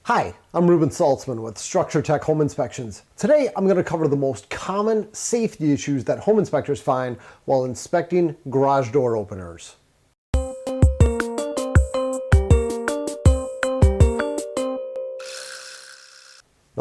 Hi, I'm Ruben Saltzman with Structure Tech Home Inspections. Today I'm going to cover the most common safety issues that home inspectors find while inspecting garage door openers. Now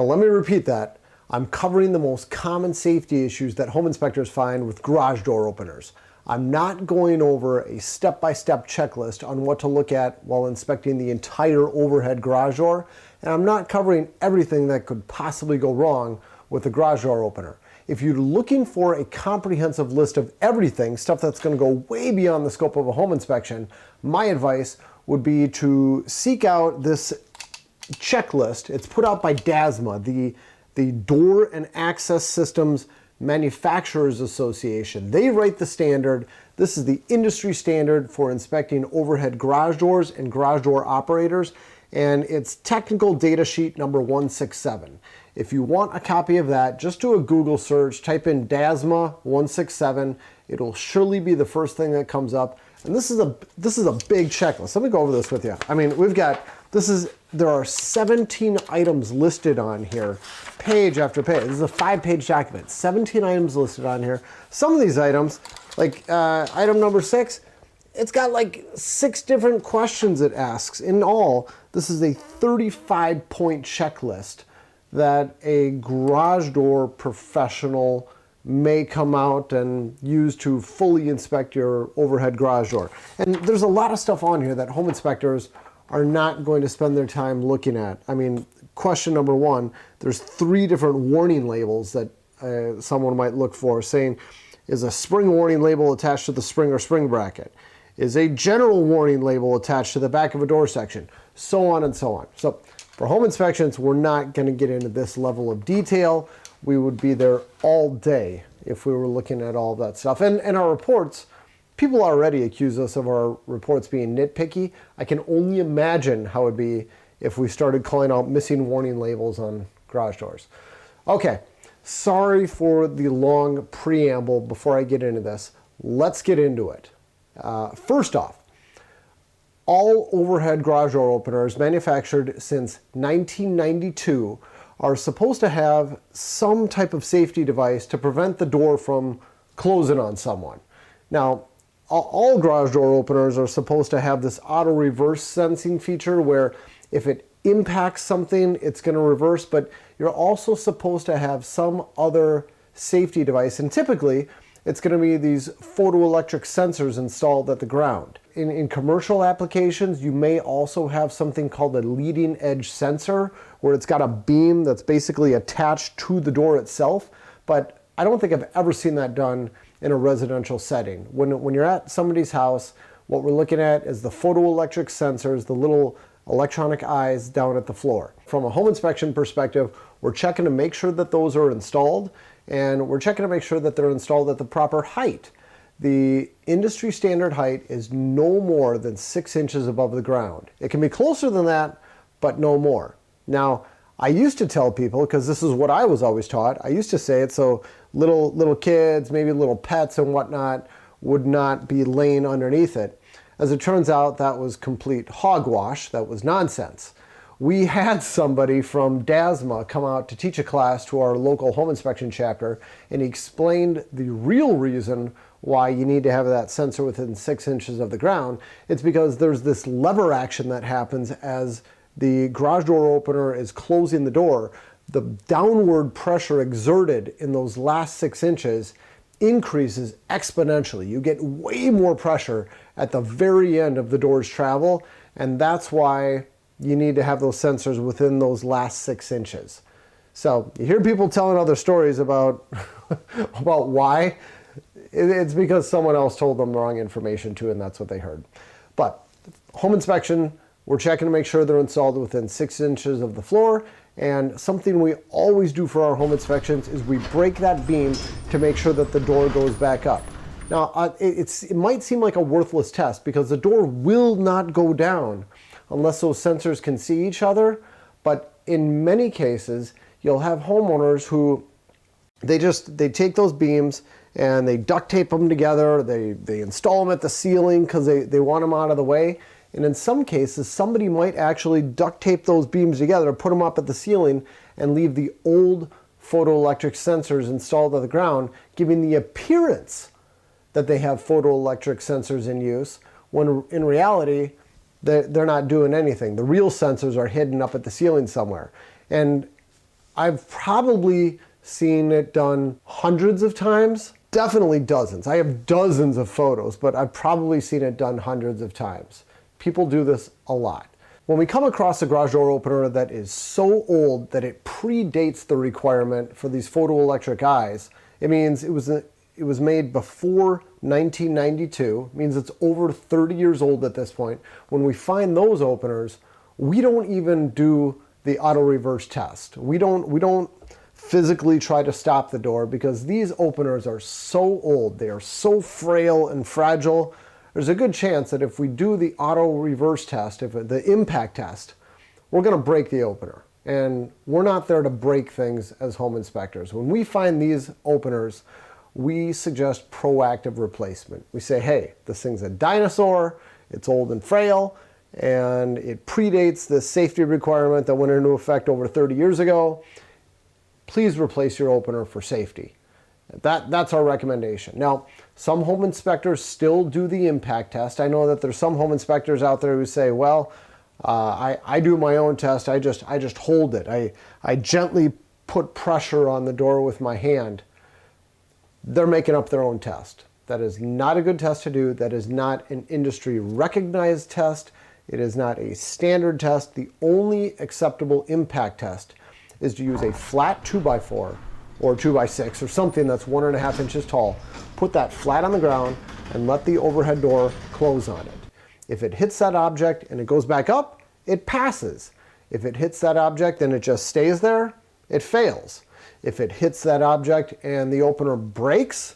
let me repeat that. I'm covering the most common safety issues that home inspectors find with garage door openers. I'm not going over a step-by-step checklist on what to look at while inspecting the entire overhead garage door, and I'm not covering everything that could possibly go wrong with a garage door opener. If you're looking for a comprehensive list of everything, stuff that's going to go way beyond the scope of a home inspection, my advice would be to seek out this checklist. It's put out by DASMA, the Door and Access Systems Manufacturers Association. They write the standard. This is the industry standard for inspecting overhead garage doors and garage door operators, and it's technical data sheet number 167. If you want a copy of that, just do a Google search, type in DASMA 167. It'll surely be the first thing that comes up. And this is a big checklist. Let me go over this with you. I mean, there are 17 items listed on here, page after page. This is a 5-page document, 17 items listed on here. Some of these items, like item number 6, it's got like 6 different questions it asks. In all, this is a 35-point checklist that a garage door professional may come out and use to fully inspect your overhead garage door. And there's a lot of stuff on here that home inspectors are not going to spend their time looking at. I mean, question number 1, there's 3 different warning labels that someone might look for, saying, is a spring warning label attached to the spring or spring bracket? Is a general warning label attached to the back of a door section? So on and so on. So for home inspections, we're not going to get into this level of detail. We would be there all day if we were looking at all that stuff. And our reports, people already accuse us of our reports being nitpicky. I can only imagine how it would be if we started calling out missing warning labels on garage doors. Okay, sorry for the long preamble before I get into this. Let's get into it. First off, all overhead garage door openers manufactured since 1992 are supposed to have some type of safety device to prevent the door from closing on someone. Now, all garage door openers are supposed to have this auto reverse sensing feature where if it impacts something, it's going to reverse, but you're also supposed to have some other safety device, and typically it's going to be these photoelectric sensors installed at the ground. In commercial applications, you may also have something called a leading edge sensor, where it's got a beam that's basically attached to the door itself, but I don't think I've ever seen that done in a residential setting. When you're at somebody's house, what we're looking at is the photoelectric sensors, the little electronic eyes down at the floor. From a home inspection perspective, we're checking to make sure that those are installed, and we're checking to make sure that they're installed at the proper height. The industry standard height is no more than 6 inches above the ground. It can be closer than that, but no more. Now, I used to tell people, because this is what I was always taught, I used to say it so little kids, maybe little pets and whatnot, would not be laying underneath it. As it turns out, that was complete hogwash. That was nonsense. We had somebody from DASMA come out to teach a class to our local home inspection chapter, and he explained the real reason why you need to have that sensor within 6 inches of the ground. It's because there's this lever action that happens as the garage door opener is closing the door. The downward pressure exerted in those last 6 inches increases exponentially. You get way more pressure at the very end of the door's travel, and that's why you need to have those sensors within those last 6 inches. So you hear people telling other stories about why. It's because someone else told them the wrong information too, and that's what they heard. But home inspection, we're checking to make sure they're installed within 6 inches of the floor, and something we always do for our home inspections is we break that beam to make sure that the door goes back up. Now, it might seem like a worthless test because the door will not go down unless those sensors can see each other, but in many cases, you'll have homeowners who they take those beams and they duct tape them together, they install them at the ceiling because they want them out of the way, And in some cases, somebody might actually duct tape those beams together, put them up at the ceiling, and leave the old photoelectric sensors installed on the ground, giving the appearance that they have photoelectric sensors in use, when in reality, they're not doing anything. The real sensors are hidden up at the ceiling somewhere. And I've probably seen it done hundreds of times, definitely dozens. I have dozens of photos, but I've probably seen it done hundreds of times. People do this a lot. When we come across a garage door opener that is so old that it predates the requirement for these photoelectric eyes, it means it was made before 1992, it means it's over 30 years old at this point. When we find those openers, we don't even do the auto reverse test. We don't physically try to stop the door because these openers are so old, they are so frail and fragile. There's a good chance that if we do the auto reverse test, if the impact test, we're going to break the opener. And we're not there to break things as home inspectors. When we find these openers, we suggest proactive replacement. We say, hey, this thing's a dinosaur, it's old and frail, and it predates the safety requirement that went into effect over 30 years ago. Please replace your opener for safety. That's our recommendation. Now, some home inspectors still do the impact test. I know that there's some home inspectors out there who say, well, I do my own test. I just hold it. I gently put pressure on the door with my hand. They're making up their own test. That is not a good test to do. That is not an industry recognized test. It is not a standard test. The only acceptable impact test is to use a flat 2x4 or 2x6 or something that's 1.5 inches tall. Put that flat on the ground and let the overhead door close on it. If it hits that object and it goes back up, it passes. If it hits that object and it just stays there, it fails. If it hits that object and the opener breaks,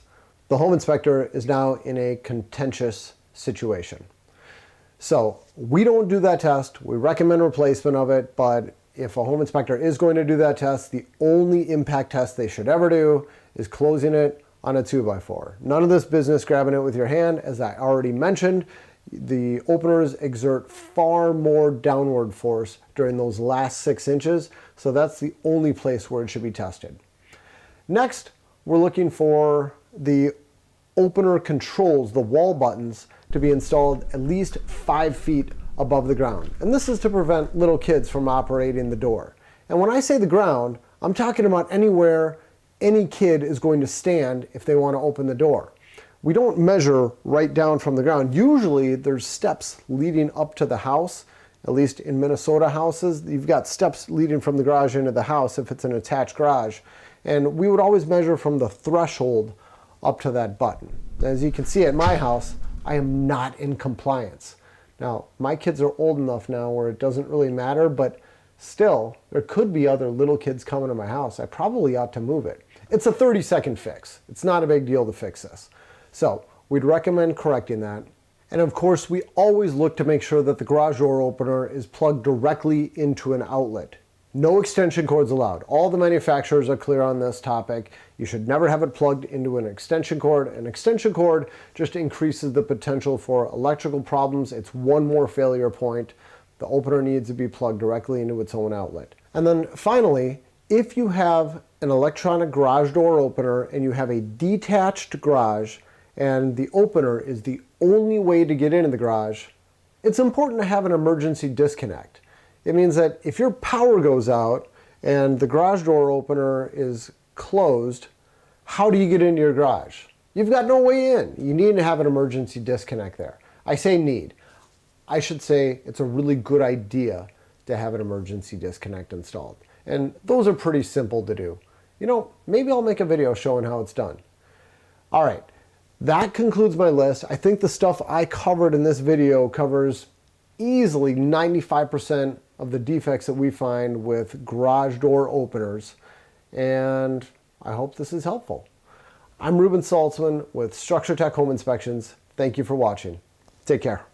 the home inspector is now in a contentious situation. So we don't do that test. We recommend replacement of it, but if a home inspector is going to do that test, the only impact test they should ever do is closing it on a 2x4. None of this business grabbing it with your hand. As I already mentioned, the openers exert far more downward force during those last 6 inches, so that's the only place where it should be tested. Next, we're looking for the opener controls, the wall buttons, to be installed at least 5 feet above the ground. And this is to prevent little kids from operating the door. And when I say the ground, I'm talking about anywhere any kid is going to stand if they want to open the door. We don't measure right down from the ground. Usually there's steps leading up to the house. At least in Minnesota houses, you've got steps leading from the garage into the house if it's an attached garage. And we would always measure from the threshold up to that button. As you can see at my house, I am not in compliance. Now, my kids are old enough now where it doesn't really matter, but still, there could be other little kids coming to my house. I probably ought to move it. It's a 30-second fix. It's not a big deal to fix this. So we'd recommend correcting that. And of course, we always look to make sure that the garage door opener is plugged directly into an outlet. No extension cords allowed. All the manufacturers are clear on this topic. You should never have it plugged into an extension cord. An extension cord just increases the potential for electrical problems. It's one more failure point. The opener needs to be plugged directly into its own outlet. And then finally, if you have an electronic garage door opener and you have a detached garage and the opener is the only way to get into the garage, it's important to have an emergency disconnect. It means that if your power goes out and the garage door opener is closed, how do you get into your garage? You've got no way in. You need to have an emergency disconnect there. I say need. I should say it's a really good idea to have an emergency disconnect installed. And those are pretty simple to do. You know, maybe I'll make a video showing how it's done. All right, that concludes my list. I think the stuff I covered in this video covers easily 95% of the defects that we find with garage door openers, and I hope this is helpful. I'm Ruben Saltzman with Structure Tech Home Inspections. Thank you for watching. Take care.